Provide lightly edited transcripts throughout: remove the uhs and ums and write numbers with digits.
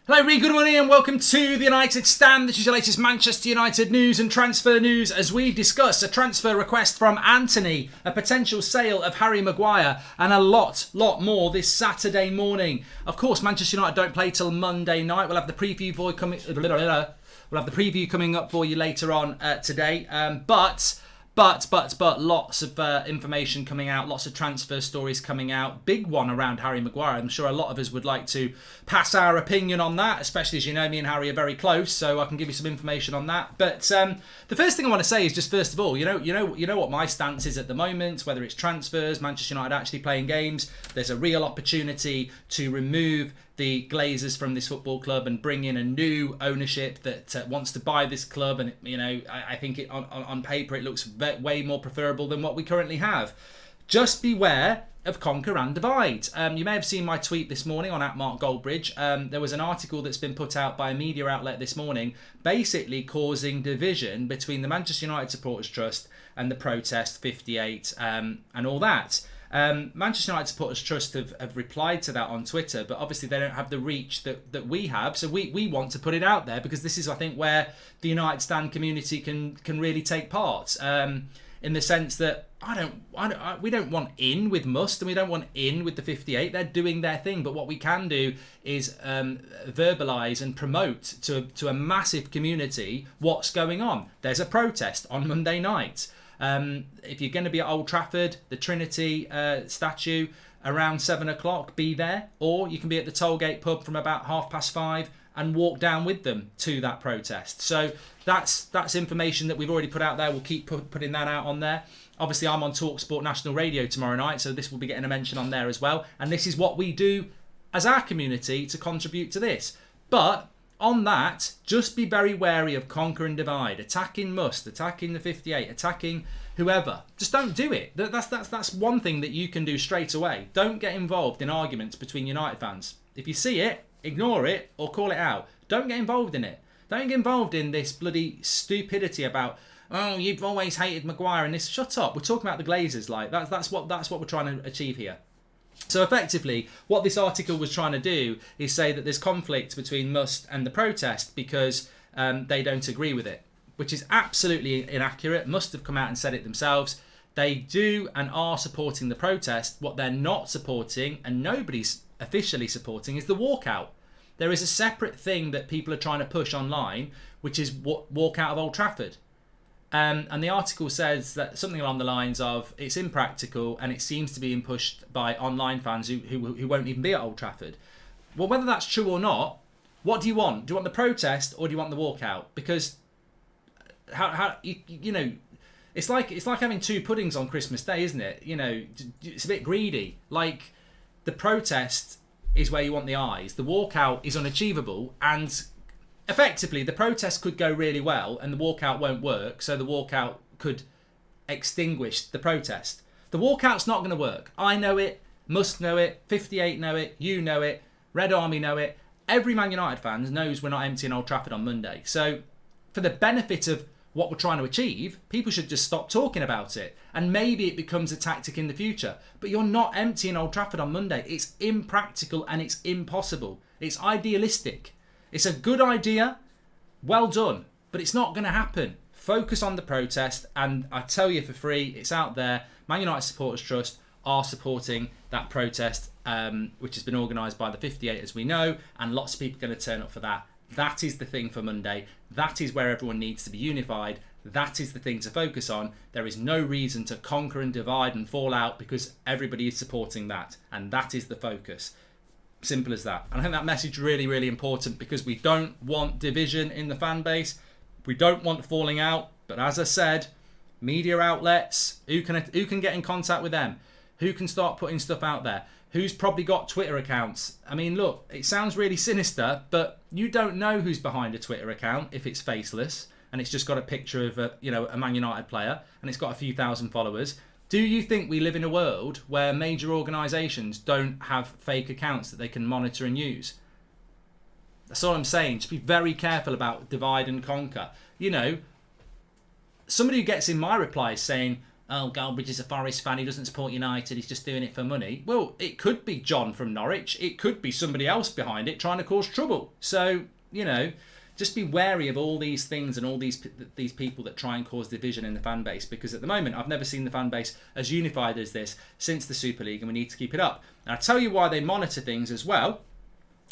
Hello, really good morning and welcome to the United Stand. This is your latest Manchester United news and transfer news as we discuss a transfer request from Antony, a potential sale of Harry Maguire and a lot more this Saturday morning. Of course, Manchester United don't play till Monday night. We'll have the preview coming up for you later on today. But lots of information coming out, lots of transfer stories coming out. Big one around Harry Maguire. I'm sure a lot of us would like to pass our opinion on that, especially as you know me and Harry are very close, so I can give you some information on that. But the first thing I want to say is just first of all, you know what my stance is at the moment, whether it's transfers, Manchester United actually playing games. There's a real opportunity to remove the Glazers from this football club and bring in a new ownership that wants to buy this club. And I think on paper it looks way more preferable than what we currently have. Just beware of conquer and divide. You may have seen my tweet this morning on @MarkGoldbridge. There was an article that's been put out by a media outlet this morning, basically causing division between the Manchester United Supporters Trust and the Protest 58 and all that. Manchester United Supporters Trust have replied to that on Twitter, but obviously they don't have the reach that we have, so we want to put it out there because this is, I think, where the United Stand community can really take part, in the sense that we don't want in with Must and we don't want in with the 58. They're doing their thing, but what we can do is verbalise and promote to a massive community what's going on. There's a protest on Monday night. If you're going to be at Old Trafford, the Trinity statue, around 7 o'clock, be there. Or you can be at the Tollgate pub from about 5:30 and walk down with them to that protest. So that's information that we've already put out there. We'll keep putting that out on there. Obviously, I'm on TalkSport National Radio tomorrow night, so this will be getting a mention on there as well. And this is what we do as our community to contribute to this. But on that, just be very wary of conquer and divide, attacking Must, attacking the 58, attacking whoever. Just don't do it. That's one thing that you can do straight away. Don't get involved in arguments between United fans. If you see it, ignore it or call it out. Don't get involved in it. Don't get involved in this bloody stupidity about, oh, you've always hated Maguire and this. Shut up. We're talking about the Glazers. Like that's what we're trying to achieve here. So effectively, what this article was trying to do is say that there's conflict between Must and the protest because they don't agree with it, which is absolutely inaccurate. Must have come out and said it themselves. They do and are supporting the protest. What they're not supporting, and nobody's officially supporting, is the walkout. There is a separate thing that people are trying to push online, which is walk out of Old Trafford. And the article says that something along the lines of it's impractical and it seems to be being pushed by online fans who won't even be at Old Trafford. Well, whether that's true or not, what do you want? Do you want the protest or do you want the walkout? Because it's like having two puddings on Christmas Day, isn't it? It's a bit greedy. Like, the protest is where you want the eyes. The walkout is unachievable, and effectively, the protest could go really well and the walkout won't work, so the walkout could extinguish the protest. The walkout's not going to work. I know it, Must know it, 58 know it, you know it, Red Army know it. Every Man United fan knows we're not emptying Old Trafford on Monday. So for the benefit of what we're trying to achieve, people should just stop talking about it. And maybe it becomes a tactic in the future. But you're not emptying Old Trafford on Monday. It's impractical and it's impossible. It's idealistic. It's a good idea, well done, but it's not going to happen. Focus on the protest, and I tell you for free, it's out there. Man United Supporters Trust are supporting that protest, which has been organised by the 58, as we know, and lots of people are going to turn up for that. That is the thing for Monday. That is where everyone needs to be unified. That is the thing to focus on. There is no reason to conquer and divide and fall out because everybody is supporting that, and that is the focus. Simple as that. And I think that message is really, really important because we don't want division in the fan base. We don't want falling out. But as I said, media outlets, who can get in contact with them? Who can start putting stuff out there? Who's probably got Twitter accounts? I mean, look, it sounds really sinister, but you don't know who's behind a Twitter account if it's faceless and it's just got a picture of a Man United player and it's got a few thousand followers. Do you think we live in a world where major organisations don't have fake accounts that they can monitor and use? That's all I'm saying. Just be very careful about divide and conquer. Somebody who gets in my replies saying, oh, Galbraith is a Forest fan, he doesn't support United, he's just doing it for money. Well, it could be John from Norwich, it could be somebody else behind it trying to cause trouble. So, you know, just be wary of all these things and all these people that try and cause division in the fan base, because at the moment I've never seen the fan base as unified as this since the Super League, and we need to keep it up. And I'll tell you why they monitor things as well.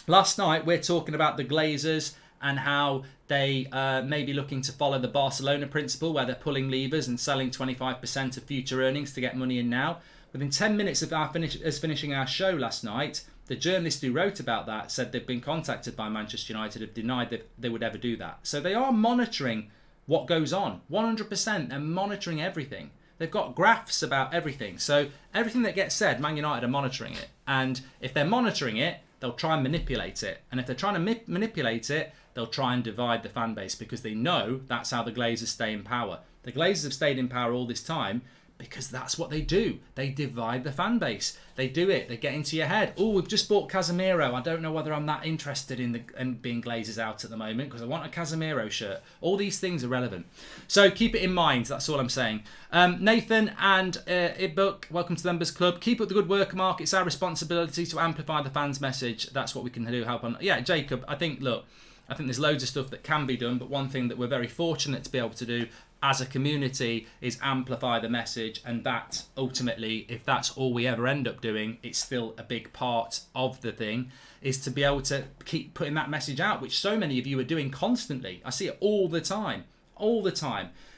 Last night we're talking about the Glazers and how they may be looking to follow the Barcelona principle, where they're pulling levers and selling 25% of future earnings to get money in now. Within 10 minutes of us finishing our show last night, the journalist who wrote about that said they've been contacted by Manchester United, have denied that they would ever do that. So they are monitoring what goes on. 100%, they're monitoring everything. They've got graphs about everything. So everything that gets said, Man United are monitoring it. And if they're monitoring it, they'll try and manipulate it. And if they're trying to manipulate it, they'll try and divide the fan base, because they know that's how the Glazers stay in power. The Glazers have stayed in power all this time because that's what they do. They divide the fan base. They do it. They get into your head. Oh, we've just bought Casemiro. I don't know whether I'm that interested in being Glazers out at the moment because I want a Casemiro shirt. All these things are relevant. So keep it in mind. That's all I'm saying. Nathan and Ibbook, welcome to the Members Club. Keep up the good work, Mark. It's our responsibility to amplify the fans' message. That's what we can do. Help on. Yeah, Jacob, I think there's loads of stuff that can be done, but one thing that we're very fortunate to be able to do as a community is amplify the message, and that ultimately, if that's all we ever end up doing, it's still a big part of the thing, is to be able to keep putting that message out, which so many of you are doing constantly. I see it all the time.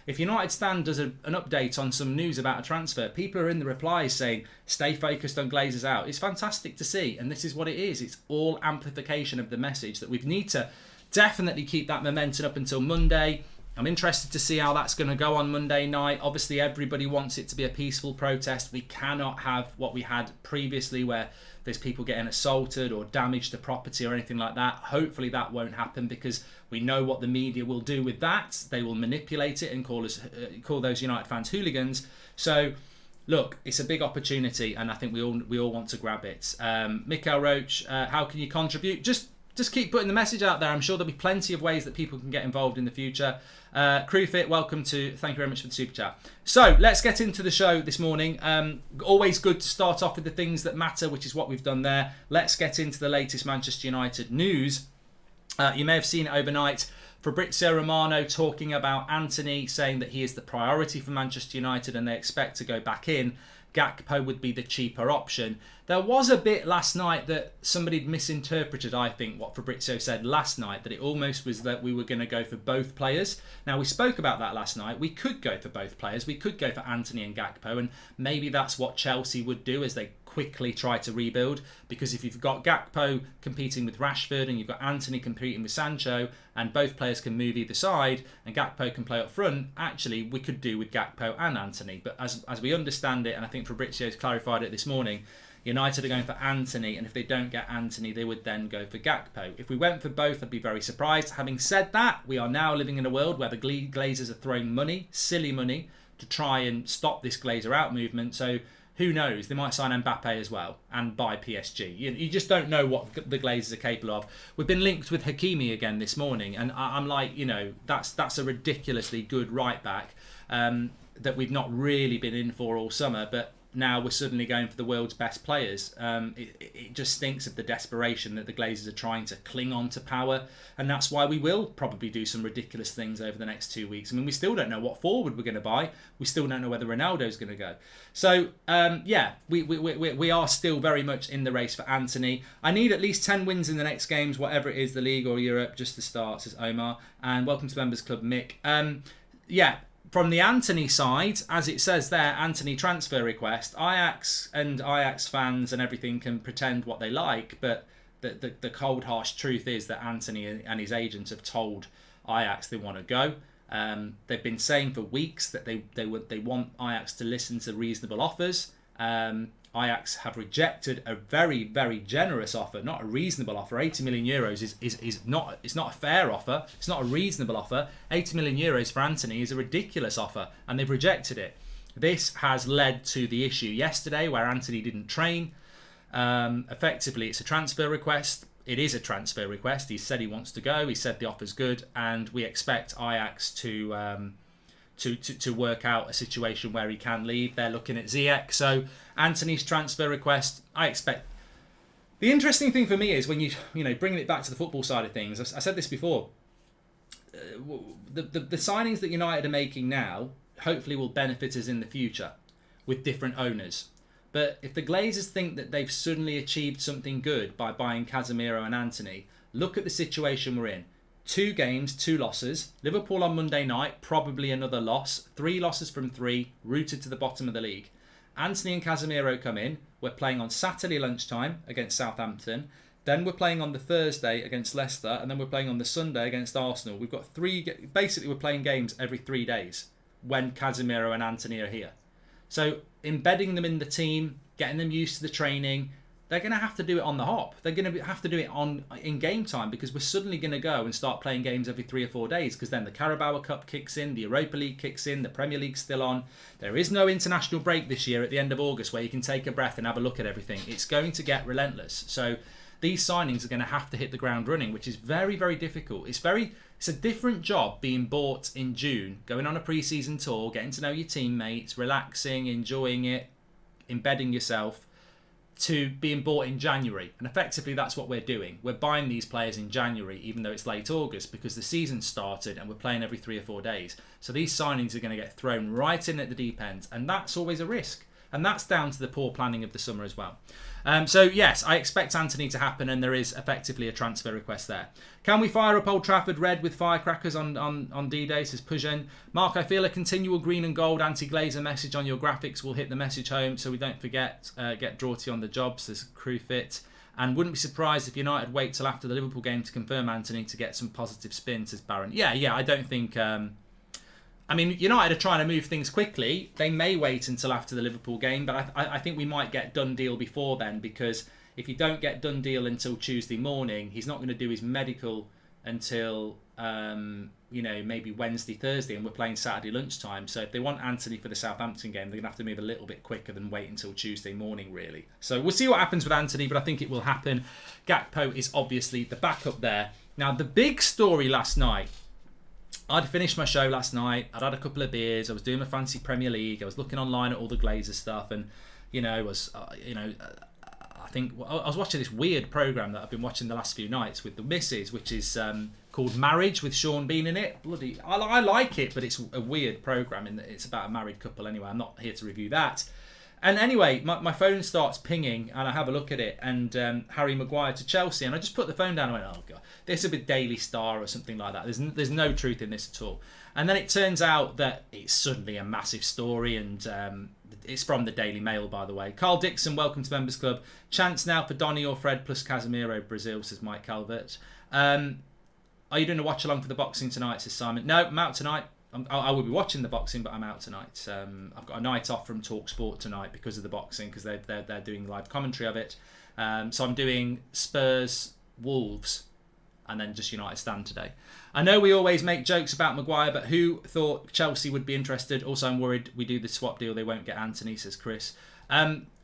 If United Stand does an update on some news about a transfer, people are in the replies saying, stay focused on Glazers out. It's fantastic to see, and this is what it is. It's all amplification of the message that we need to definitely keep that momentum up until Monday. I'm interested to see how that's going to go on Monday night. Obviously, everybody wants it to be a peaceful protest. We cannot have what we had previously, where there's people getting assaulted or damage to property or anything like that. Hopefully that won't happen, because we know what the media will do with that. They will manipulate it and call those United fans hooligans. So, look, it's a big opportunity, and I think we all want to grab it. Mikael Roach, how can you contribute? Just keep putting the message out there. I'm sure there'll be plenty of ways that people can get involved in the future. Crewfit, welcome to. Thank you very much for the super chat. So let's get into the show this morning. Always good to start off with the things that matter, which is what we've done there. Let's get into the latest Manchester United news. You may have seen it overnight. Fabrizio Romano talking about Antony, saying that he is the priority for Manchester United and they expect to go back in. Gakpo would be the cheaper option. There was a bit last night that somebody misinterpreted, I think, what Fabrizio said last night, that it almost was that we were going to go for both players. Now, we spoke about that last night. We could go for both players. We could go for Antony and Gakpo, and maybe that's what Chelsea would do as they quickly try to rebuild, because if you've got Gakpo competing with Rashford and you've got Antony competing with Sancho, and both players can move either side and Gakpo can play up front, actually we could do with Gakpo and Antony. But as we understand it, and I think Fabrizio's clarified it this morning, United are going for Antony, and if they don't get Antony, they would then go for Gakpo. If we went for both, I'd be very surprised. Having said that, we are now living in a world where the Glazers are throwing money, silly money, to try and stop this Glazer out movement. So who knows? They might sign Mbappe as well and buy PSG. You just don't know what the Glazers are capable of. We've been linked with Hakimi again this morning, and I'm like, that's a ridiculously good right back that we've not really been in for all summer, but now we're suddenly going for the world's best players. It just stinks of the desperation that the Glazers are trying to cling on to power, and that's why we will probably do some ridiculous things over the next 2 weeks. I mean, we still don't know what forward we're going to buy. We still don't know whether Ronaldo's going to go. So, we are still very much in the race for Antony. I need at least 10 wins in the next games, whatever it is, the league or Europe, just to start, says Omar. And welcome to the Members Club, Mick. From the Antony side, as it says there, Antony transfer request, Ajax and Ajax fans and everything can pretend what they like, but the cold, harsh truth is that Antony and his agents have told Ajax they want to go. They've been saying for weeks that they want Ajax to listen to reasonable offers. Ajax have rejected a very, very generous offer, not a reasonable offer. 80 million euros is not a fair offer. It's not a reasonable offer. 80 million euros for Antony is a ridiculous offer, and they've rejected it. This has led to the issue yesterday where Antony didn't train. Effectively, it's a transfer request. It is a transfer request. He said he wants to go. He said the offer's good, and we expect Ajax to to work out a situation where he can leave. They're looking at Ziyech. So Antony's transfer request, I expect. The interesting thing for me is when you bringing it back to the football side of things. I said this before. The signings that United are making now hopefully will benefit us in the future with different owners. But if the Glazers think that they've suddenly achieved something good by buying Casemiro and Antony, look at the situation we're in. 2 games, 2 losses. Liverpool on Monday night, probably another loss. 3 losses from 3, rooted to the bottom of the league. Antony and Casemiro come in. We're playing on Saturday lunchtime against Southampton. Then we're playing on the Thursday against Leicester. And then we're playing on the Sunday against Arsenal. We've got basically we're playing games every 3 days when Casemiro and Antony are here. So embedding them in the team, getting them used to the training, they're going to have to do it on the hop. They're going to have to do it in game time, because we're suddenly going to go and start playing games every 3 or 4 days, because then the Carabao Cup kicks in, the Europa League kicks in, the Premier League's still on. There is no international break this year at the end of August where you can take a breath and have a look at everything. It's going to get relentless. So these signings are going to have to hit the ground running, which is very, very difficult. It's a different job being bought in June, going on a pre-season tour, getting to know your teammates, relaxing, enjoying it, embedding yourself, to being bought in January. And effectively that's what we're doing. We're buying these players in January, even though it's late August, because the season started and we're playing every 3 or 4 days. So these signings are going to get thrown right in at the deep end, and that's always a risk. And that's down to the poor planning of the summer as well. So yes, I expect Antony to happen, and there is effectively a transfer request there. Can we fire up Old Trafford red with firecrackers on D-Day, says Pujan. Mark, I feel a continual green and gold anti-Glazer message on your graphics will hit the message home, so we don't forget, get Draughty on the job, says Crew Fit. And wouldn't be surprised if United wait till after the Liverpool game to confirm Antony to get some positive spin, says Baron. Yeah, I don't think... United are trying to move things quickly. They may wait until after the Liverpool game, but I think we might get done deal before then, because if you don't get done deal until Tuesday morning, he's not going to do his medical until maybe Wednesday, Thursday, and we're playing Saturday lunchtime. So if they want Antony for the Southampton game, they're going to have to move a little bit quicker than wait until Tuesday morning, really. So we'll see what happens with Antony, but I think it will happen. Gakpo is obviously the backup there. Now, the big story last night, I'd finished my show last night. I'd had a couple of beers. I was doing my fancy Premier League. I was looking online at all the Glazer stuff, and I was watching this weird program that I've been watching the last few nights with the missus, which is called Marriage, with Sean Bean in it. I like it, but it's a weird program, and it's about a married couple. Anyway, I'm not here to review that. And anyway, my phone starts pinging, and I have a look at it, and Harry Maguire to Chelsea, and I just put the phone down and went, oh God, this is a Daily Star or something like that. There's no truth in this at all. And then it turns out that it's suddenly a massive story, and it's from the Daily Mail, by the way. Carl Dixon, welcome to Members Club. Chance now for Donny or Fred plus Casemiro, Brazil, says Mike Calvert. Are you doing a watch along for the boxing tonight, says Simon? No, I'm out tonight. I will be watching the boxing, but I'm out tonight. I've got a night off from Talk Sport tonight because of the boxing, because they're doing live commentary of it. So I'm doing Spurs, Wolves, and then just United Stand today. I know we always make jokes about Maguire, but who thought Chelsea would be interested? Also, I'm worried we do the swap deal, they won't get Antony, says Chris.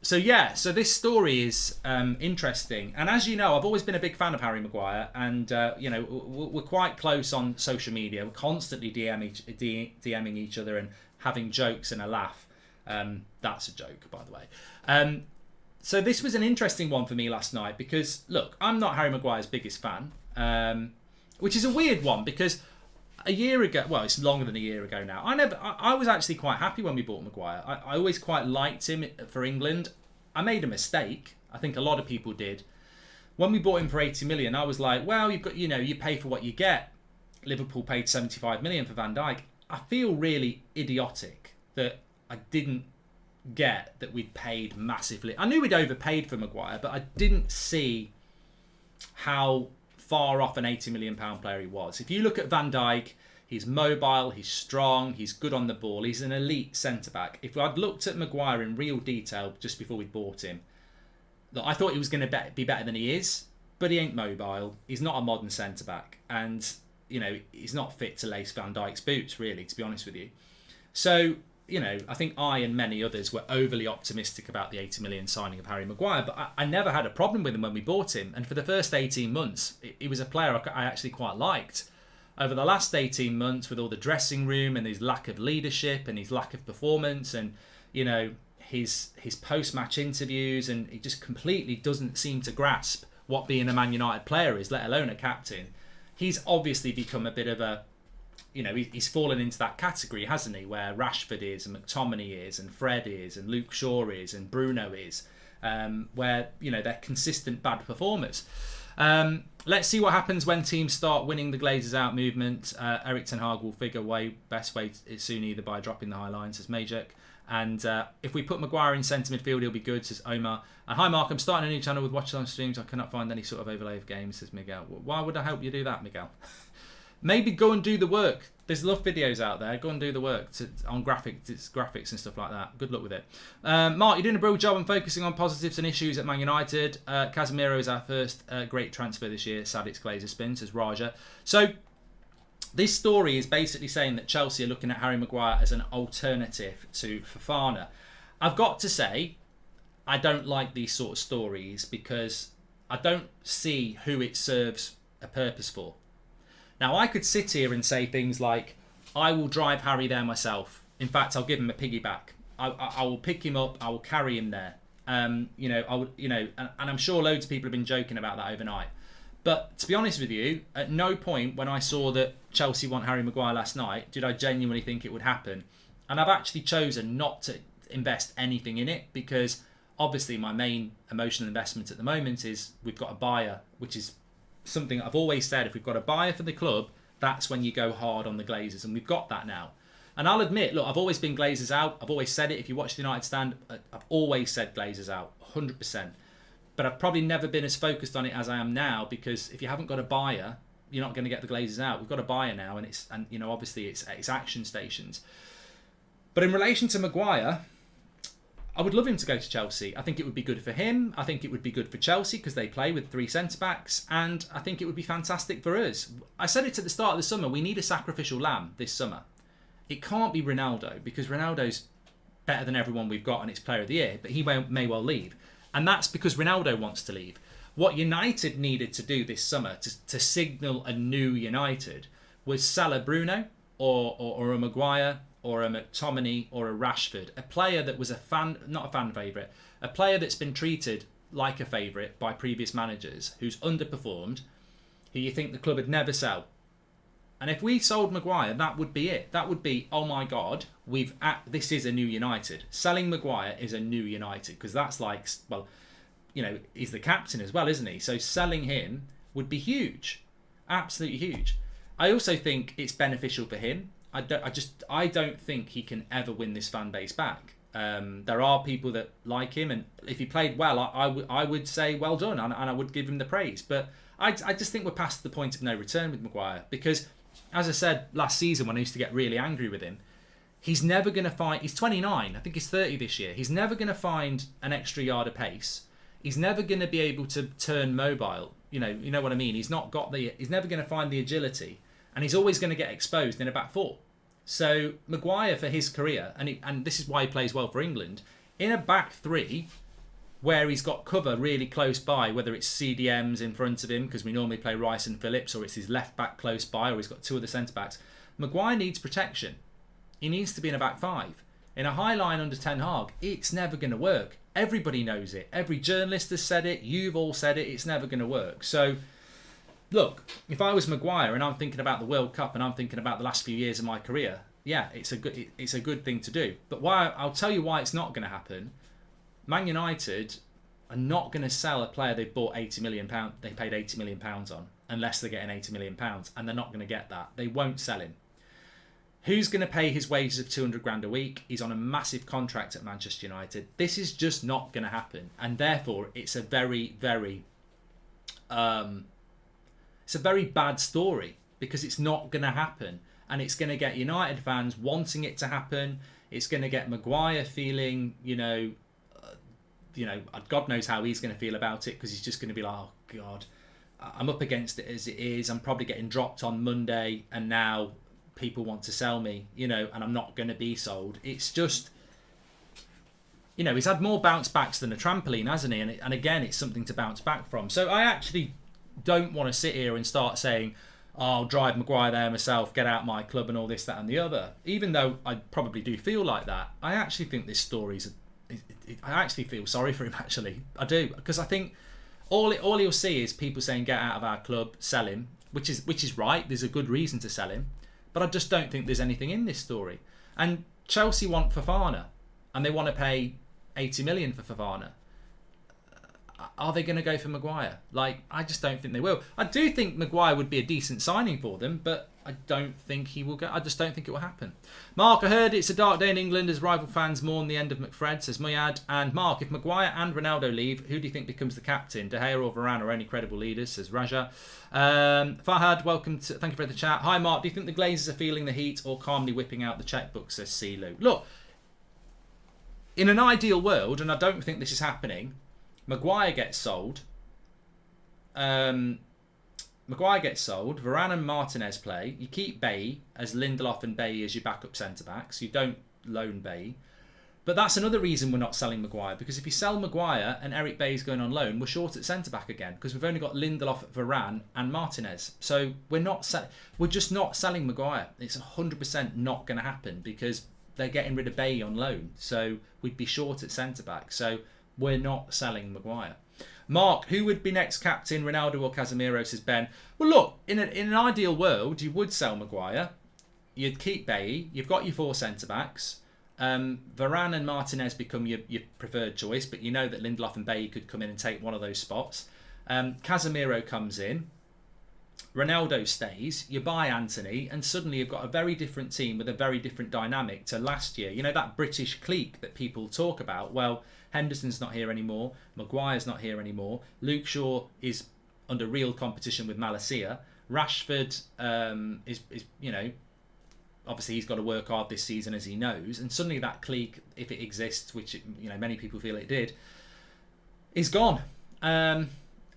So this story is interesting. And as you know, I've always been a big fan of Harry Maguire, and we're quite close on social media. We're constantly DMing each other and having jokes and a laugh. That's a joke, by the way. So this was an interesting one for me last night, because look, I'm not Harry Maguire's biggest fan, which is a weird one, because a year ago, well, it's longer than a year ago now, I was actually quite happy when we bought Maguire. I always quite liked him for England. I made a mistake. I think a lot of people did. When we bought him for 80 million, I was like, well, you've got, you pay for what you get. Liverpool paid 75 million for Van Dijk. I feel really idiotic that I didn't get that we'd paid massively. I knew we'd overpaid for Maguire, but I didn't see how far off an £80 million player he was. If you look at Van Dijk, he's mobile, he's strong, he's good on the ball, he's an elite centre-back. If I'd looked at Maguire in real detail just before we bought him, look, I thought he was going to be better than he is, but he ain't mobile, he's not a modern centre-back, and he's not fit to lace Van Dijk's boots, really, to be honest with you. So, I think I and many others were overly optimistic about the 80 million signing of Harry Maguire, but I never had a problem with him when we bought him. And for the first 18 months, he was a player I actually quite liked. over the last 18 months with all the dressing room and his lack of leadership and his lack of performance and, you know, his post-match interviews, and he just completely doesn't seem to grasp what being a Man United player is, let alone a captain. He's obviously become a bit of a, you know, he's fallen into that category, hasn't he, where Rashford is and McTominay is and Fred is and Luke Shaw is and Bruno is, where, you know, they're consistent bad performers. Let's see what happens when teams start winning the Glazers out movement. Erik ten Hag will figure best way soon, either by dropping the high line, says Majek. And if we put Maguire in centre midfield, he'll be good, says Omar. And hi Mark, I'm starting a new channel with watch on streams. I cannot find any sort of overlay of games, says Miguel. Why would I help you do that, Miguel? Maybe go and do the work. There's enough videos out there. Go and do the work on graphics and stuff like that. Good luck with it. Mark, you're doing a brilliant job on focusing on positives and issues at Man United. Casemiro is our first great transfer this year. Sad it's Glazer spin, says Raja. So this story is basically saying that Chelsea are looking at Harry Maguire as an alternative to Fofana. I've got to say, I don't like these sort of stories because I don't see who it serves a purpose for. Now, I could sit here and say things like, I will drive Harry there myself. In fact, I'll give him a piggyback. I will pick him up. I will carry him there. You know, I would, you know, and I'm sure loads of people have been joking about that overnight. But to be honest with you, at no point when I saw that Chelsea want Harry Maguire last night did I genuinely think it would happen. And I've actually chosen not to invest anything in it because obviously my main emotional investment at the moment is we've got a buyer, which is something I've always said. If we've got a buyer for the club, that's when you go hard on the Glazers, and we've got that now. And I'll admit, look, I've always been Glazers out. I've always said it. If you watch the United stand, I've always said Glazers out, 100%. But I've probably never been as focused on it as I am now, because if you haven't got a buyer, you're not going to get the Glazers out. We've got a buyer now, and you know, obviously it's action stations. But in relation to Maguire, I would love him to go to Chelsea. I think it would be good for him. I think it would be good for Chelsea because they play with 3 centre-backs. And I think it would be fantastic for us. I said it at the start of the summer. We need a sacrificial lamb this summer. It can't be Ronaldo because Ronaldo's better than everyone we've got and it's player of the year. But he may well leave. And that's because Ronaldo wants to leave. What United needed to do this summer to signal a new United was sell a Bruno or a Maguire or a McTominay or a Rashford, a player that was not a fan favourite, a player that's been treated like a favourite by previous managers, who's underperformed, who you think the club would never sell. And if we sold Maguire, that would be it. That would be, oh my God, this is a new United. Selling Maguire is a new United, because that's like, well, you know, he's the captain as well, isn't he? So selling him would be huge, absolutely huge. I also think it's beneficial for him. I don't think he can ever win this fan base back. There are people that like him, and if he played well, I would say well done, and I would give him the praise. But I just think we're past the point of no return with Maguire, because, as I said last season when I used to get really angry with him, he's never going to find. He's 29, I think he's 30 this year. He's never going to find an extra yard of pace. He's never going to be able to turn mobile. You know what I mean. He's never going to find the agility. And he's always going to get exposed in a back four. So Maguire, for his career, and this is why he plays well for England, in a back three, where he's got cover really close by, whether it's CDMs in front of him, because we normally play Rice and Phillips, or it's his left back close by, or he's got 2 other centre-backs, Maguire needs protection. He needs to be in a back 5. In a high line under Ten Hag, it's never going to work. Everybody knows it. Every journalist has said it. You've all said it. It's never going to work. So, look, if I was Maguire and I'm thinking about the World Cup and I'm thinking about the last few years of my career, yeah, it's a good thing to do. But I'll tell you why it's not going to happen. Man United are not going to sell a player they've bought £80 million. They paid £80 million on, unless they're getting £80 million, and they're not going to get that. They won't sell him. Who's going to pay his wages of 200 grand a week? He's on a massive contract at Manchester United. This is just not going to happen, and therefore it's a very, very bad story, because it's not going to happen, and it's going to get United fans wanting it to happen. It's going to get Maguire feeling, God knows how he's going to feel about it, because he's just going to be like, oh God, I'm up against it as it is. I'm probably getting dropped on Monday, and now people want to sell me, and I'm not going to be sold. It's just, he's had more bounce backs than a trampoline, hasn't he? And again, it's something to bounce back from. So I actually don't want to sit here and start saying, I'll drive Maguire there myself, get out my club and all this, that and the other. Even though I probably do feel like that, I actually think this story's... I actually feel sorry for him, actually. I do. Because I think all you'll see is people saying, get out of our club, sell him, which is right. There's a good reason to sell him. But I just don't think there's anything in this story. And Chelsea want Fofana, and they want to pay 80 million for Fofana. Are they going to go for Maguire? Like, I just don't think they will. I do think Maguire would be a decent signing for them, but I don't think he will go. I just don't think it will happen. Mark, I heard it's a dark day in England as rival fans mourn the end of McFred, says Muyad. And Mark, if Maguire and Ronaldo leave, who do you think becomes the captain? De Gea or Varane or any credible leaders, says Raja. Fahad, welcome to, thank you for the chat. Hi Mark, do you think the Glazers are feeling the heat or calmly whipping out the checkbook, says Silu. Look, in an ideal world, and I don't think this is happening, Maguire gets sold. Varane and Martinez play. You keep Bailly as Lindelof and Bailly as your backup centre-backs. You don't loan Bailly. But that's another reason we're not selling Maguire. Because if you sell Maguire and Eric Bailly's going on loan, we're short at centre-back again. Because we've only got Lindelof, Varane and Martinez. So we're just not selling Maguire. It's 100% not going to happen because they're getting rid of Bailly on loan. So we'd be short at centre-back. So we're not selling Maguire. Mark, who would be next captain, Ronaldo or Casemiro, says Ben. Well, look, in an ideal world, you would sell Maguire. You'd keep Bailly. You've got your 4 centre-backs. Varane and Martinez become your preferred choice, but you know that Lindelof and Bailly could come in and take one of those spots. Casemiro comes in. Ronaldo stays. You buy Antony, and suddenly you've got a very different team with a very different dynamic to last year. You know, that British clique that people talk about? Well, Henderson's not here anymore. Maguire's not here anymore. Luke Shaw is under real competition with Malacia. Rashford is you know, obviously he's got to work hard this season, as he knows. And suddenly that clique, if it exists, which you know many people feel it did, is gone. And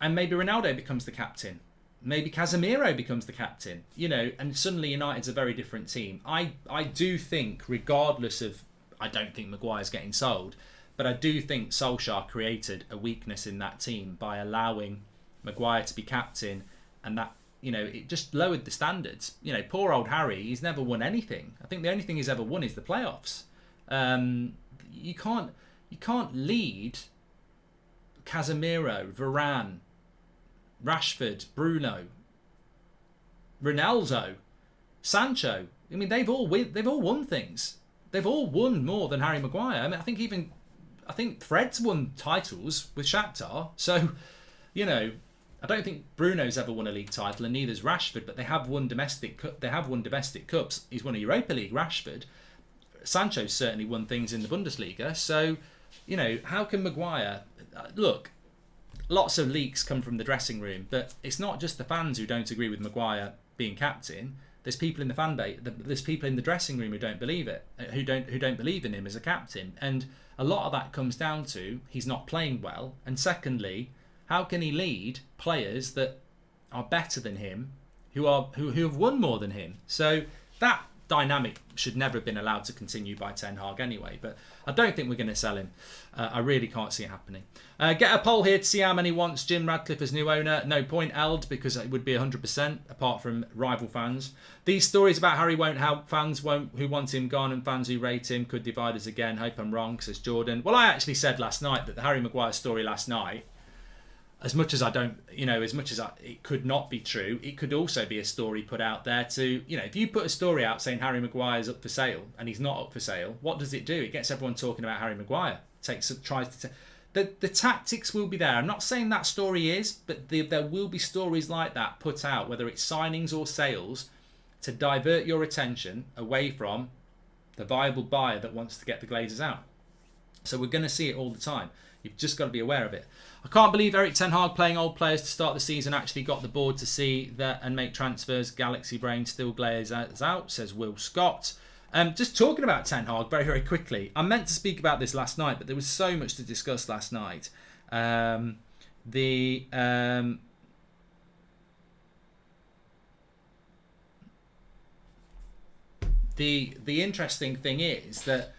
maybe Ronaldo becomes the captain. Maybe Casemiro becomes the captain. You know, and suddenly United's a very different team. I do think, regardless of, I don't think Maguire's getting sold. But I do think Solskjaer created a weakness in that team by allowing Maguire to be captain, and that, you know, it just lowered the standards. You know, poor old Harry, he's never won anything. I think the only thing he's ever won is the playoffs. You can't lead Casemiro, Varane, Rashford, Bruno, Ronaldo, Sancho. I mean, they've all won things. They've all won more than Harry Maguire. I mean, I think Fred's won titles with Shakhtar. So, you know, I don't think Bruno's ever won a league title, and neither's Rashford. But they have won domestic cups. He's won a Europa League. Rashford, Sancho's certainly won things in the Bundesliga. So, you know, how can Maguire? Look, lots of leaks come from the dressing room, but it's not just the fans who don't agree with Maguire being captain. There's people in the fan base. There's people in the dressing room who don't believe it, who don't believe in him as a captain, and a lot of that comes down to he's not playing well. And secondly, how can he lead players that are better than him, who have won more than him? So that dynamic should never have been allowed to continue by Ten Hag anyway. But I don't think we're going to sell him. I really can't see it happening. Get a poll here to see how many wants Jim Radcliffe as new owner. No point, Eld, because it would be 100% apart from rival fans. These stories about Harry won't help. Fans who want him gone and fans who rate him could divide us again. Hope I'm wrong, says Jordan. Well, I actually said last night that the Harry Maguire story last night, as much as it could not be true, it could also be a story put out there to, you know, if you put a story out saying Harry Maguire's up for sale and he's not up for sale, what does it do? It gets everyone talking about Harry Maguire. The tactics will be there. I'm not saying that story is, but there will be stories like that put out, whether it's signings or sales, to divert your attention away from the viable buyer that wants to get the Glazers out. So we're going to see it all the time. You've just got to be aware of it. I can't believe Erik ten Hag playing old players to start the season actually got the board to see that and make transfers. Galaxy brain still glares out, says Will Scott. Just talking about Ten Hag very, very quickly. I meant to speak about this last night, but there was so much to discuss last night. The interesting thing is that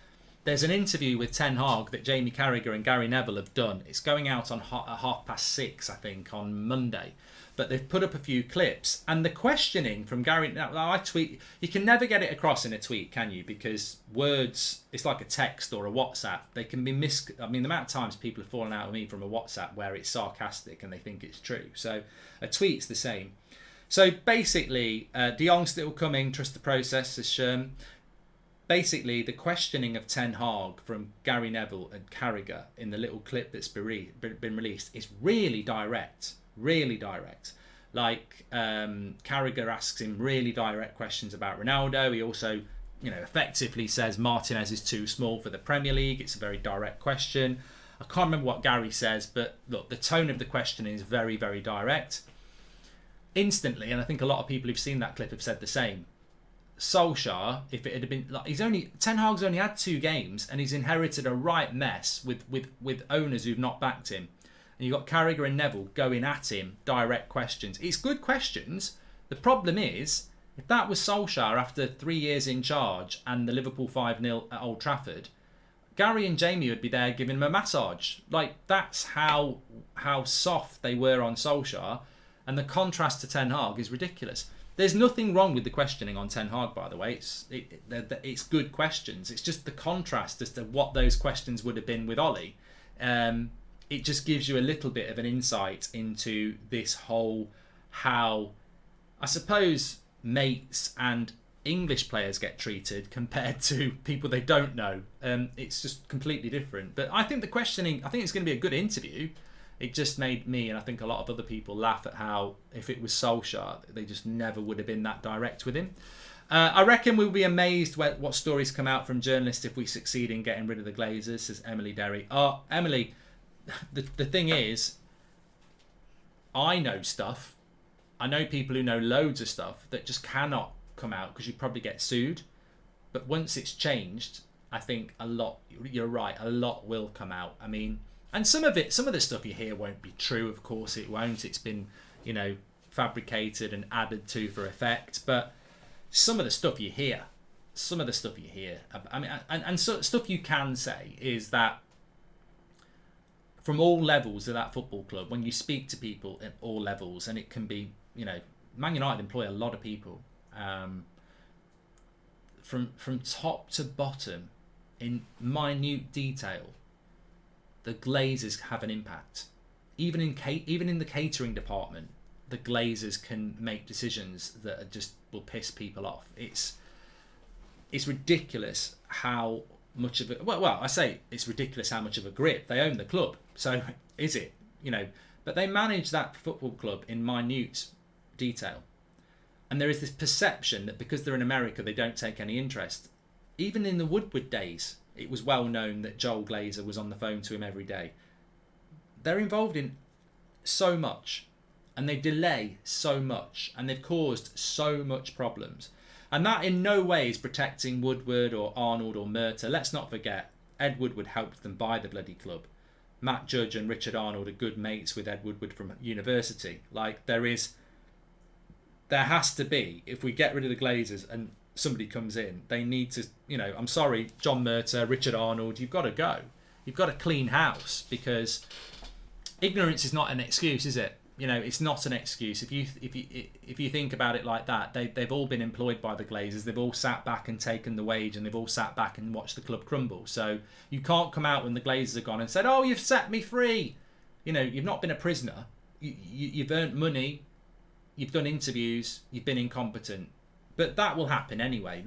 There's an interview with Ten Hag that Jamie Carragher and Gary Neville have done. It's going out on at 6:30, I think, on Monday. But they've put up a few clips. And the questioning from Gary... Now, I tweet... You can never get it across in a tweet, can you? Because words... It's like a text or a WhatsApp. They can be I mean, the amount of times people have fallen out with me from a WhatsApp where it's sarcastic and they think it's true. So a tweet's the same. So basically, De Jong's still coming. Trust the process, says Sherm. Basically, the questioning of Ten Hag from Gary Neville and Carragher in the little clip that's been released is really direct. Really direct. Like, Carragher asks him really direct questions about Ronaldo. He also, effectively says Martinez is too small for the Premier League. It's a very direct question. I can't remember what Gary says, but look, the tone of the question is very, very direct. Instantly, and I think a lot of people who've seen that clip have said the same. Solskjaer, if it had been like Ten Hag's only had 2 games and he's inherited a right mess with owners who've not backed him. And you've got Carragher and Neville going at him, direct questions. It's good questions. The problem is, if that was Solskjaer after 3 years in charge and the Liverpool 5-0 at Old Trafford, Gary and Jamie would be there giving him a massage. Like, that's how soft they were on Solskjaer. And the contrast to Ten Hag is ridiculous. There's nothing wrong with the questioning on Ten Hag, by the way. It's good questions. It's just the contrast as to what those questions would have been with Ollie. It just gives you a little bit of an insight into this whole how, I suppose, mates and English players get treated compared to people they don't know. It's just completely different. But I think the questioning, I think it's going to be a good interview. It just made me, and I think a lot of other people, laugh at how, if it was Solskjaer, they just never would have been that direct with him. I reckon we'll be amazed what stories come out from journalists if we succeed in getting rid of the Glazers, says Emily Derry. Oh, Emily, the thing is, I know stuff. I know people who know loads of stuff that just cannot come out because you'd probably get sued. But once it's changed, I think you're right, a lot will come out. I mean... And some of the stuff you hear won't be true, of course it won't. It's been, fabricated and added to for effect. But some of the stuff you hear, I mean, and so stuff you can say is that from all levels of that football club, when you speak to people at all levels, and it can be, Man United employ a lot of people, from top to bottom, in minute detail. The Glazers have an impact. Even in the catering department, the Glazers can make decisions that will piss people off. It's ridiculous how much of it. Well, I say it's ridiculous how much of a grip they own the club. So is it? But they manage that football club in minute detail, and there is this perception that because they're in America, they don't take any interest. Even in the Woodward days, it was well known that Joel Glazer was on the phone to him every day. They're involved in so much, and they delay so much, and they've caused so much problems. And that in no way is protecting Woodward or Arnold or Murtagh. Let's not forget, Ed Woodward helped them buy the bloody club. Matt Judge and Richard Arnold are good mates with Ed Woodward from university. Like, there has to be, if we get rid of the Glazers and somebody comes in, they need to, I'm sorry, John Murtagh, Richard Arnold, you've got to go. You've got to clean house, because ignorance is not an excuse, is it? It's not an excuse. If you think about it like that, they've all been employed by the Glazers. They've all sat back and taken the wage, and they've all sat back and watched the club crumble. So you can't come out when the Glazers are gone and said, "Oh, you've set me free." You've not been a prisoner. You've earned money. You've done interviews. You've been incompetent. But that will happen anyway.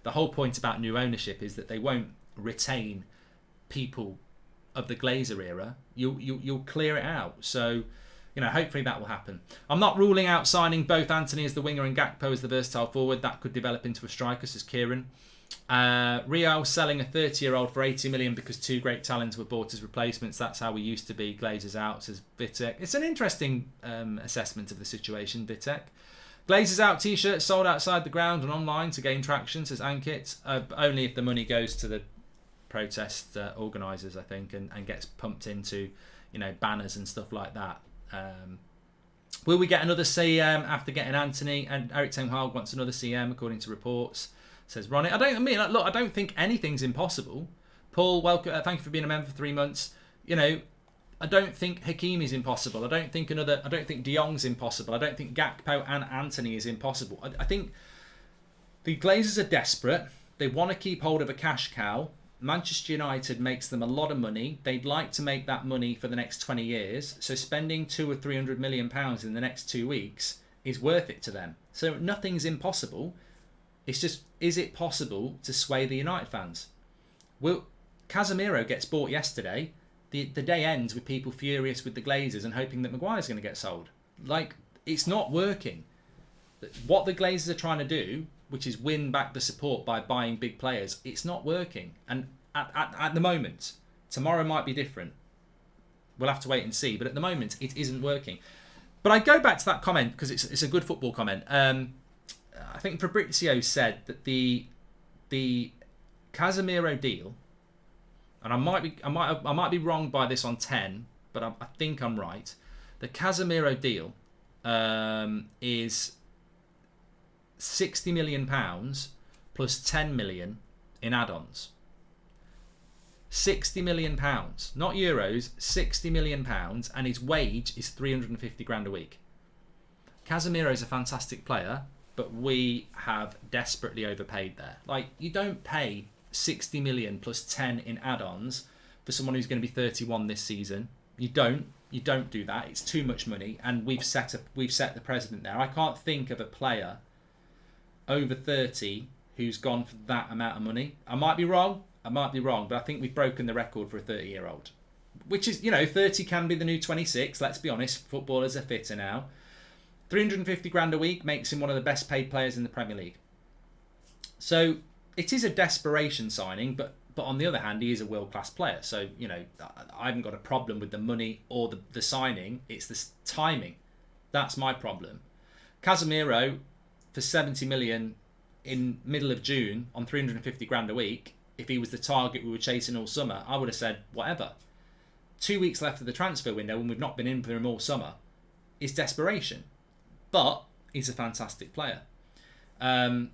The whole point about new ownership is that they won't retain people of the Glazer era. You'll clear it out. So, hopefully that will happen. I'm not ruling out signing both Antony as the winger and Gakpo as the versatile forward. That could develop into a striker, says Kieran. Real selling a 30-year-old for 80 million because 2 great talents were bought as replacements. That's how we used to be. Glazers out, says Vitek. It's an interesting assessment of the situation, Vitek. Glazers out t-shirts sold outside the ground and online to gain traction, says Ankit. Only if the money goes to the protest organisers, I think, and gets pumped into, banners and stuff like that. Will we get another CM after getting Antony? And Eric Ten Hag wants another CM, according to reports. says Ronnie. I don't think anything's impossible. Paul, welcome. Thank you for being a member for 3 months. I don't think Hakimi's impossible. I don't think De Jong's impossible. I don't think Gakpo and Antony is impossible. I think the Glazers are desperate. They want to keep hold of a cash cow. Manchester United makes them a lot of money. They'd like to make that money for the next 20 years. So spending 200 or 300 million pounds in the next 2 weeks is worth it to them. So nothing's impossible. It's just, is it possible to sway the United fans? Well, Casemiro gets bought yesterday. The day ends with people furious with the Glazers and hoping that Maguire's going to get sold. It's not working. What the Glazers are trying to do, which is win back the support by buying big players, it's not working. And at the moment, tomorrow might be different. We'll have to wait and see. But at the moment, it isn't working. But I go back to that comment because it's a good football comment. I think Fabrizio said that the Casemiro deal, and I might be wrong by this on 10, but I think I'm right. The Casemiro deal is £60 million plus 10 million in add-ons. £60 million, not euros, £60 million, and his wage is 350 grand a week. Casemiro is a fantastic player, but we have desperately overpaid there. You don't pay 60 million plus 10 in add-ons for someone who's going to be 31 this season. You don't do that. It's too much money, and we've set the precedent there. I can't think of a player over 30 who's gone for that amount of money. I might be wrong, but I think we've broken the record for a 30-year-old. Which is, 30 can be the new 26, let's be honest. Footballers are fitter now. 350 grand a week makes him one of the best paid players in the Premier League. So it is a desperation signing, but on the other hand, he is a world-class player. So, I haven't got a problem with the money or the signing. It's the timing. That's my problem. Casemiro, for 70 million in middle of June on 350 grand a week, if he was the target we were chasing all summer, I would have said, whatever. 2 weeks left of the transfer window, and we've not been in for him all summer, is desperation. But he's a fantastic player. Real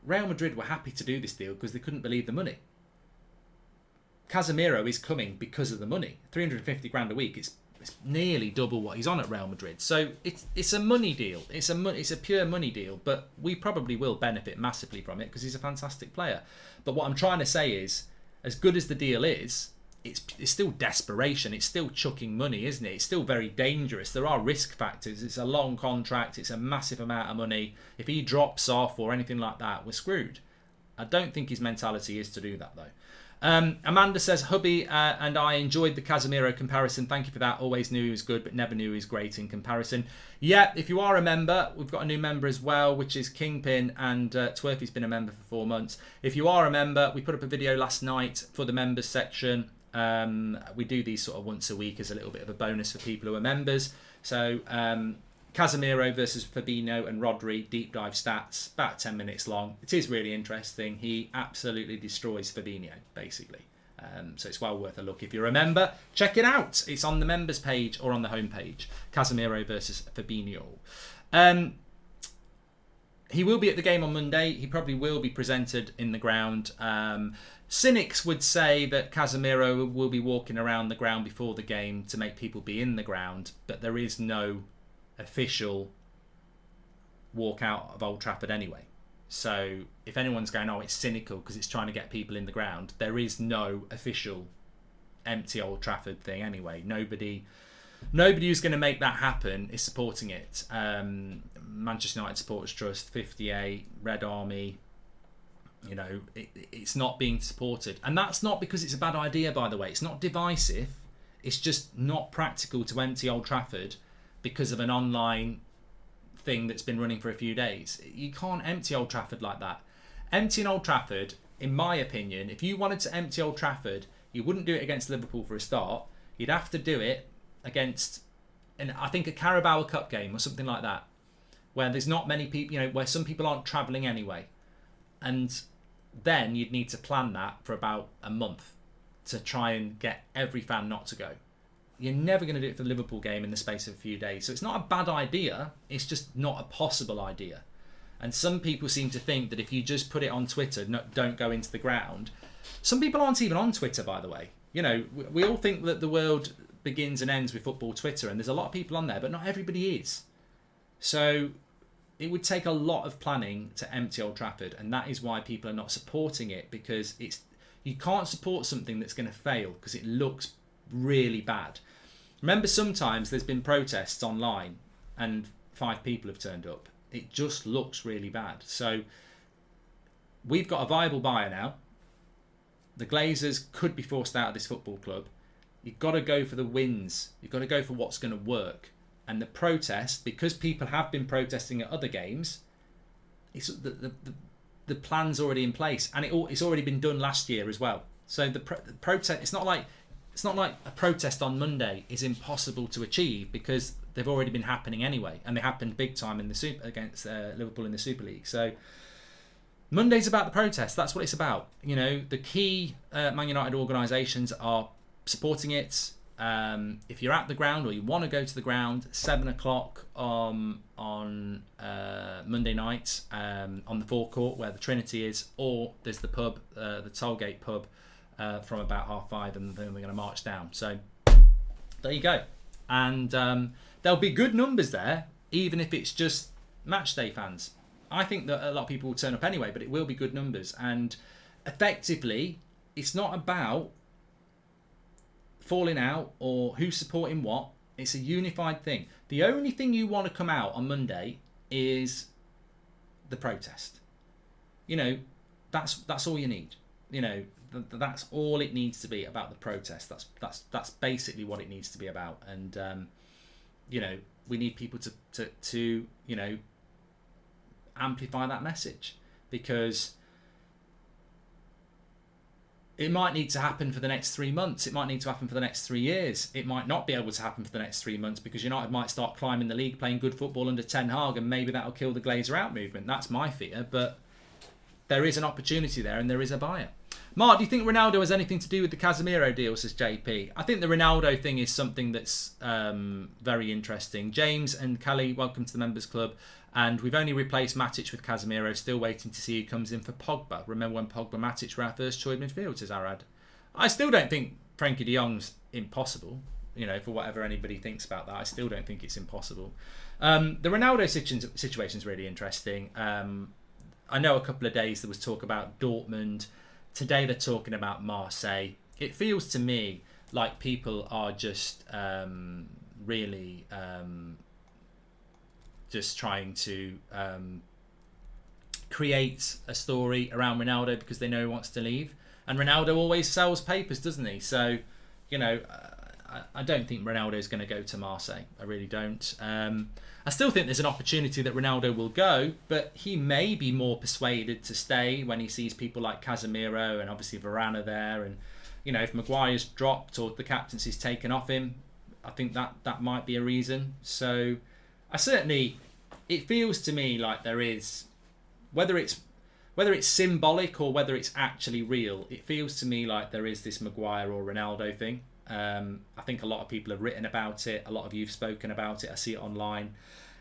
Madrid were happy to do this deal because they couldn't believe the money. Casemiro is coming because of the money. 350 grand a week, it's nearly double what he's on at Real Madrid. So it's a money deal. It's a pure money deal, but we probably will benefit massively from it because he's a fantastic player. But what I'm trying to say is, as good as the deal is, it's still desperation. It's still chucking money, isn't it? It's still very dangerous. There are risk factors. It's a long contract. It's a massive amount of money. If he drops off or anything like that, we're screwed. I don't think his mentality is to do that, though. Amanda says, hubby and I enjoyed the Casemiro comparison. Thank you for that. Always knew he was good, but never knew he was great in comparison. Yeah, if you are a member, we've got a new member as well, which is Kingpin, and Twerfy's been a member for 4 months. If you are a member, we put up a video last night for the members section. We do these sort of once a week as a little bit of a bonus for people who are members. So Casemiro versus Fabinho and Rodri, deep dive stats, about 10 minutes long. It is really interesting. He absolutely destroys Fabinho, basically. So it's well worth a look. If you're a member, check it out. It's on the members page or on the homepage. Casemiro versus Fabinho. He will be at the game on Monday. He probably will be presented in the ground. Cynics would say that Casemiro will be walking around the ground before the game to make people be in the ground, but there is no official walk out of Old Trafford anyway. So if anyone's going, oh, it's cynical because it's trying to get people in the ground, there is no official empty Old Trafford thing anyway. Nobody who's going to make that happen is supporting it. Manchester United Supporters Trust, 58, Red Army, it's not being supported. And that's not because it's a bad idea, by the way. It's not divisive. It's just not practical to empty Old Trafford because of an online thing that's been running for a few days. You can't empty Old Trafford like that. Emptying Old Trafford, in my opinion, if you wanted to empty Old Trafford, you wouldn't do it against Liverpool for a start. You'd have to do it against, I think, a Carabao Cup game or something like that, where there's not many people, where some people aren't travelling anyway. And then you'd need to plan that for about a month to try and get every fan not to go. you're never going to do it for the Liverpool game in the space of a few days. So it's not a bad idea. It's just not a possible idea. And some people seem to think that if you just put it on Twitter, don't go into the ground. Some people aren't even on Twitter, by the way. You know, we all think that the world begins and ends with football Twitter, and there's a lot of people on there, but not everybody is. So it would take a lot of planning to empty Old Trafford, and that is why people are not supporting it, because you can't support something that's going to fail because it looks really bad. Remember, sometimes there's been protests online and 5 people have turned up. It just looks really bad. So we've got a viable buyer now. The Glazers could be forced out of this football club. You've got to go for the wins. You've got to go for what's going to work. And the protest, because people have been protesting at other games, it's the plan's already in place, and it's already been done last year as well. So the protest, it's not like a protest on Monday is impossible to achieve, because they've already been happening anyway, and they happened big time in the against Liverpool in the Super League. So Monday's about the protest. That's what it's about. You know, the key Man United organisations are supporting it. If you're at the ground or you want to go to the ground, 7 o'clock on Monday night on the forecourt where the Trinity is, or there's the pub, the Tollgate pub, from about 5:30, and then we're going to march down. So there you go. And there'll be good numbers there, even if it's just match day fans. I think that a lot of people will turn up anyway, but it will be good numbers. And effectively, it's not about falling out or who's supporting what. It's a unified thing. The only thing you want to come out on Monday is the protest. You know, that's all you need. You know, that's all it needs to be about, the protest. That's basically what it needs to be about. And you know, we need people to you know, amplify that message, because it might need to happen for the next 3 months. It might need to happen for the next 3 years. It might not be able to happen for the next 3 months, because United might start climbing the league, playing good football under Ten Hag, and maybe that'll kill the Glazer out movement. That's my fear, but there is an opportunity there, and there is a buyer. Mark, do you think Ronaldo has anything to do with the Casemiro deal, says JP? I think the Ronaldo thing is something that's very interesting. James and Callie, welcome to the Members Club. And we've only replaced Matic with Casemiro, still waiting to see who comes in for Pogba. Remember when Pogba and Matic were our first choice midfield, says Arad. I still don't think Frankie de Jong's impossible, you know, for whatever anybody thinks about that. I still don't think it's impossible. The Ronaldo situation is really interesting. I know a couple of days there was talk about Dortmund. Today they're talking about Marseille. It feels to me like people are just really just trying to create a story around Ronaldo because they know he wants to leave. And Ronaldo always sells papers, doesn't he? So, you know, I don't think Ronaldo is going to go to Marseille. I really don't. I still think there's an opportunity that Ronaldo will go, but he may be more persuaded to stay when he sees people like Casemiro and obviously Varane are there. And, you know, if Maguire's dropped or the captaincy's taken off him, I think that might be a reason. So it feels to me like there is, whether it's symbolic or whether it's actually real, it feels to me like there is this Maguire or Ronaldo thing. I think a lot of people have written about it. A lot of you have spoken about it. I see it online.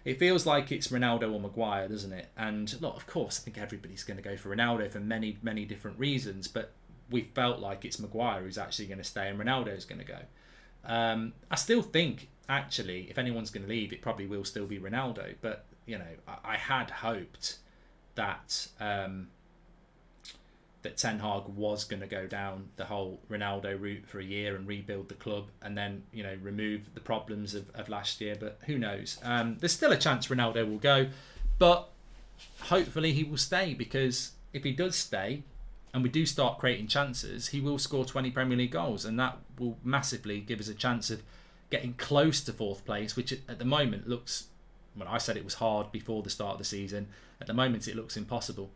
It feels like it's Ronaldo or Maguire, doesn't it? And look, of course, I think everybody's going to go for Ronaldo for many, many different reasons. But we felt like it's Maguire who's actually going to stay and Ronaldo's going to go. I still think, actually, if anyone's going to leave, it probably will still be Ronaldo. But, you know, I had hoped that that Ten Hag was going to go down the whole Ronaldo route for a year and rebuild the club and then, you know, remove the problems of last year. But who knows? There's still a chance Ronaldo will go, but hopefully he will stay, because if he does stay and we do start creating chances, he will score 20 Premier League goals, and that will massively give us a chance of getting close to fourth place, which at the moment looks, well, I said it was hard before the start of the season. At the moment it looks impossible.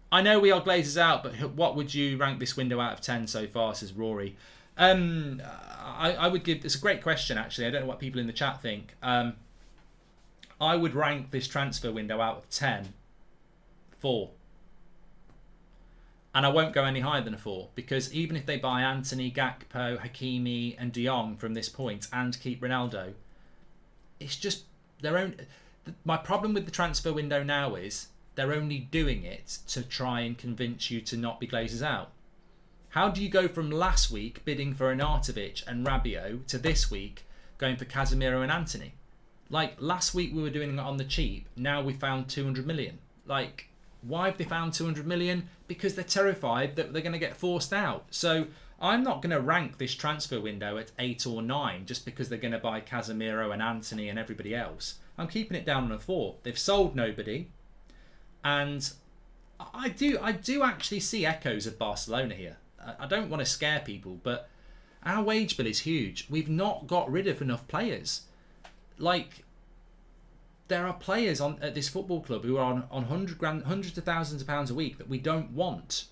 I know we are Glazers out, but what would you rank this window out of 10 so far, says Rory? I would give, it's a great question actually. I don't know what people in the chat think. I would rank this transfer window out of 10 4. And I won't go any higher than a 4, because even if they buy Antony, Gakpo, Hakimi and De Jong from this point and keep Ronaldo, it's just their own. My problem with the transfer window now is they're only doing it to try and convince you to not be Glazers out. How do you go from last week bidding for Arnautovic and Rabiot to this week going for Casemiro and Antony? Like, last week we were doing it on the cheap, now we found 200 million. Like, why have they found 200 million? Because they're terrified that they're going to get forced out. So I'm not going to rank this transfer window at 8 or 9 just because they're going to buy Casemiro and Antony and everybody else. I'm keeping it down on a 4. They've sold nobody. And I do actually see echoes of Barcelona here. I don't want to scare people, but our wage bill is huge. We've not got rid of enough players. Like, there are players at this football club who are on hundreds of thousands of pounds a week that we don't want.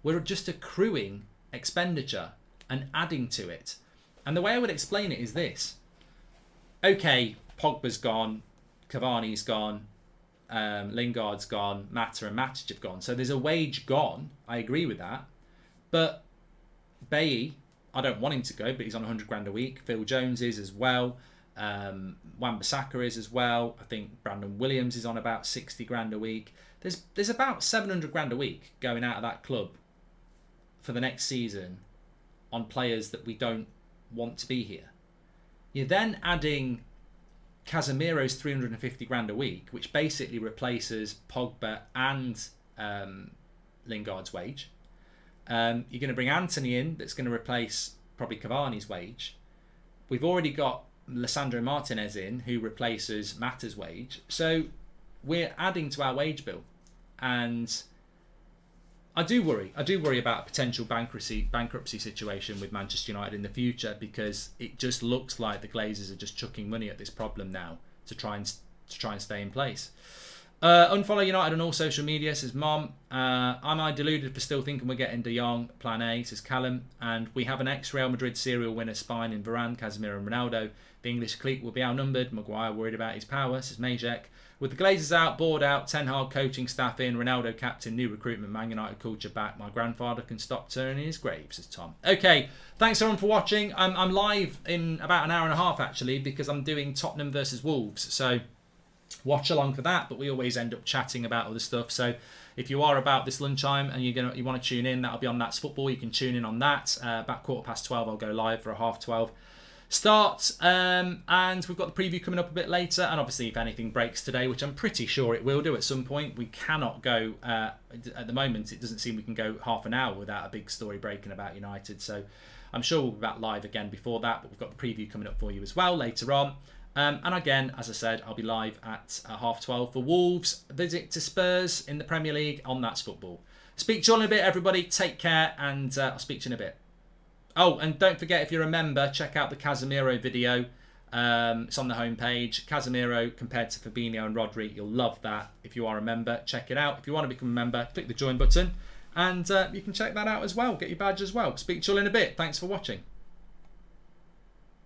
We're just accruing expenditure and adding to it. And the way I would explain it is this. Okay, Pogba's gone, Cavani's gone, Lingard's gone, Mata and Matic have gone. So there's a wage gone. I agree with that. But Bailly, I don't want him to go, but he's on 100 grand a week. Phil Jones is as well. Wan-Bissaka is as well. I think Brandon Williams is on about 60 grand a week. There's about 700 grand a week going out of that club for the next season on players that we don't want to be here. You're then adding Casemiro's 350 grand a week, which basically replaces Pogba and Lingard's wage. You're going to bring Antony in, that's going to replace probably Cavani's wage. We've already got Lisandro Martinez in, who replaces Mata's wage. So we're adding to our wage bill. And I do worry about a potential bankruptcy situation with Manchester United in the future, because it just looks like the Glazers are just chucking money at this problem now to try and stay in place. Unfollow United on all social media, says Mom. Am I deluded for still thinking we're getting De Jong? Plan A, says Callum. And we have an ex-Real Madrid serial winner spine in Varane, Casemiro and Ronaldo. The English clique will be outnumbered. Maguire worried about his power, says Majek. With the Glazers out, board out, Ten Hag coaching staff in, Ronaldo captain, new recruitment, Man United culture back. My grandfather can stop turning his grave, says Tom. Okay, thanks everyone for watching. I'm live in about an hour and a half actually, because I'm doing Tottenham versus Wolves. So watch along for that, but we always end up chatting about other stuff. So if you are about this lunchtime and you want to tune in, that'll be on That's Football. You can tune in on that. About 12:15 I'll go live for a 12:30 start, and we've got the preview coming up a bit later, and obviously if anything breaks today, which I'm pretty sure it will do at some point, we cannot go at the moment, it doesn't seem we can go half an hour without a big story breaking about United, so I'm sure we'll be back live again before that, but we've got the preview coming up for you as well later on. And again, as I said, I'll be live at 12:30 for Wolves visit to Spurs in the Premier League on That's Football. Speak to you all in a bit, everybody. Take care, and I'll speak to you in a bit. Oh, and don't forget, if you're a member, check out the Casemiro video. It's on the homepage. Casemiro compared to Fabinho and Rodri. You'll love that. If you are a member, check it out. If you want to become a member, click the join button, and you can check that out as well. Get your badge as well. Speak to you all in a bit. Thanks for watching.